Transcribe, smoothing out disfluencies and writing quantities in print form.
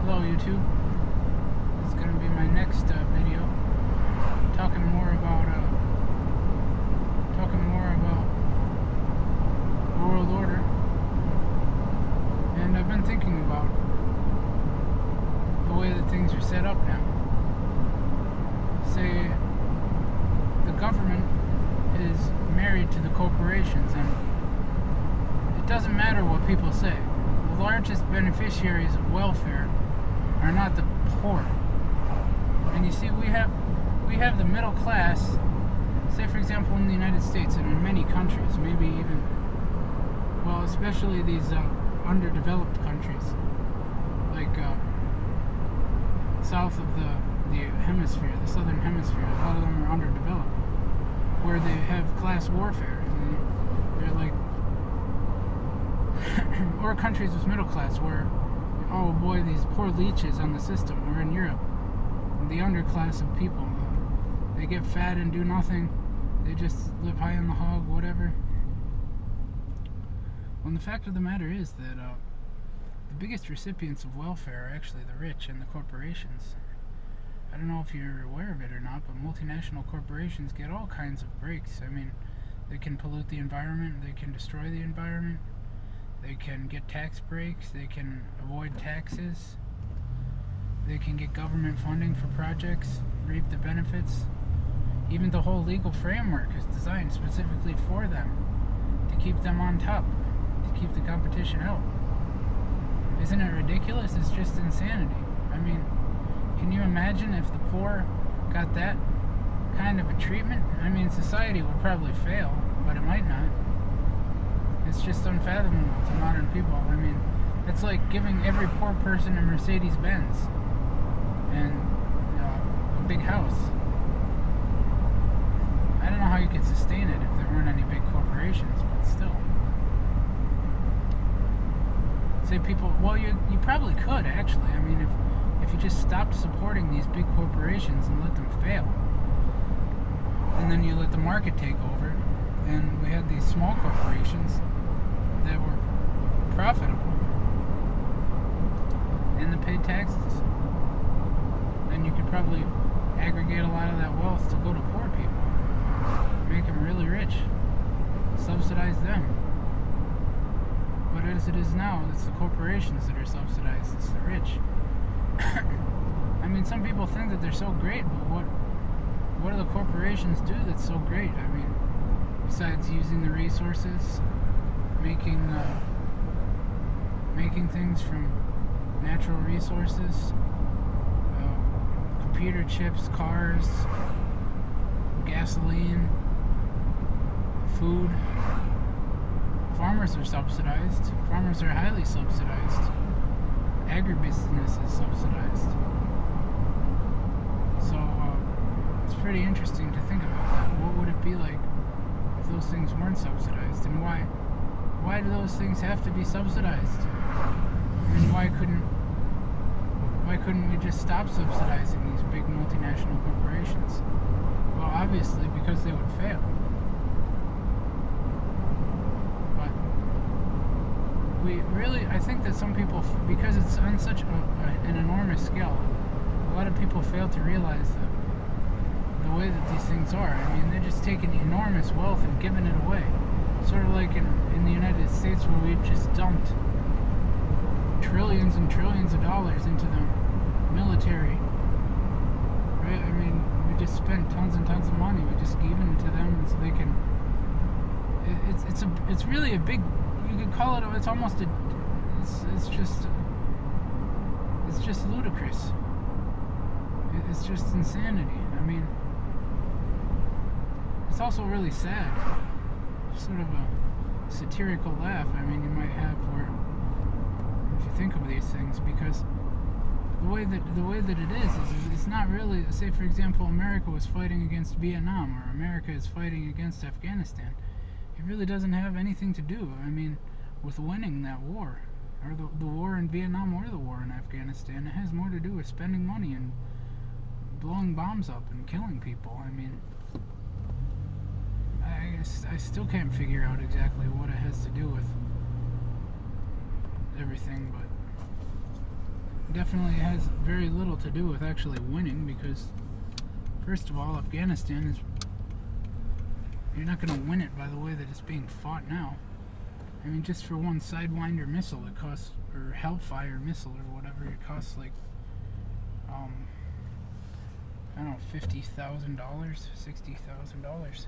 Hello YouTube. This is going to be my next video, talking more about the world order. And I've been thinking about the way that things are set up now. Say the government is married to the corporations, and it doesn't matter what people say. The largest beneficiaries of welfare are not the poor. And you see, we have the middle class, say for example in the United States and in many countries, maybe even, well, especially these underdeveloped countries, like south of the hemisphere, the southern hemisphere. A lot of them are underdeveloped, where they have class warfare. They're like, or countries with middle class where, oh boy, these poor leeches on the system. Or in Europe, the underclass of people, they get fat and do nothing. They just live high on the hog, whatever. Well, the fact of the matter is that the biggest recipients of welfare are actually the rich and the corporations. I don't know if you're aware of it or not, but multinational corporations get all kinds of breaks. I mean, they can pollute the environment, they can destroy the environment, they can get tax breaks, they can avoid taxes, they can get government funding for projects, reap the benefits. Even the whole legal framework is designed specifically for them, to keep them on top, to keep the competition out. Isn't it ridiculous? It's just insanity. I mean, can you imagine if the poor got that kind of a treatment? I mean, society would probably fail, but it might not. It's just unfathomable to modern people. I mean, it's like giving every poor person a Mercedes-Benz and a big house. I don't know how you could sustain it if there weren't any big corporations, but still. Say people, well, you probably could, actually. I mean, if you just stopped supporting these big corporations and let them fail, and then you let the market take over, and we had these small corporations that were profitable and that paid taxes, then you could probably aggregate a lot of that wealth to go to poor people, make them really rich, subsidize them. But as it is now, it's the corporations that are subsidized, it's the rich. I mean, some people think that they're so great, but what do the corporations do that's so great? I mean, besides using the resources, making things from natural resources, computer chips, cars, gasoline, food. Farmers are subsidized. Farmers are highly subsidized. Agribusiness is subsidized. So it's pretty interesting to think about that. What would it be like if those things weren't subsidized? And why do those things have to be subsidized? And why couldn't we just stop subsidizing these big multinational corporations? Well, obviously because they would fail. I think that some people, because it's on such an enormous scale, a lot of people fail to realize the way that these things are. I mean, they're just taking enormous wealth and giving it away. Sort of like in the United States, where we've just dumped trillions and trillions of dollars into the military. Right? I mean, we just spent tons and tons of money. We just given it to them so they can. It's really a big. You could call it. It's almost a. It's just ludicrous. It's just insanity. I mean, it's also really sad. Sort of a satirical laugh. I mean, you might have where, if you think of these things, because the way that it is it's not really. Say, for example, America was fighting against Vietnam, or America is fighting against Afghanistan. It really doesn't have anything to do, I mean, with winning that war, or the war in Vietnam or the war in Afghanistan. It has more to do with spending money and blowing bombs up and killing people. I mean, I still can't figure out exactly what it has to do with everything, but definitely has very little to do with actually winning, because first of all, Afghanistan is, you're not going to win it by the way that it's being fought now. I mean, just for one Sidewinder missile, it costs, or Hellfire missile or whatever, it costs like, I don't know, $50,000, $60,000.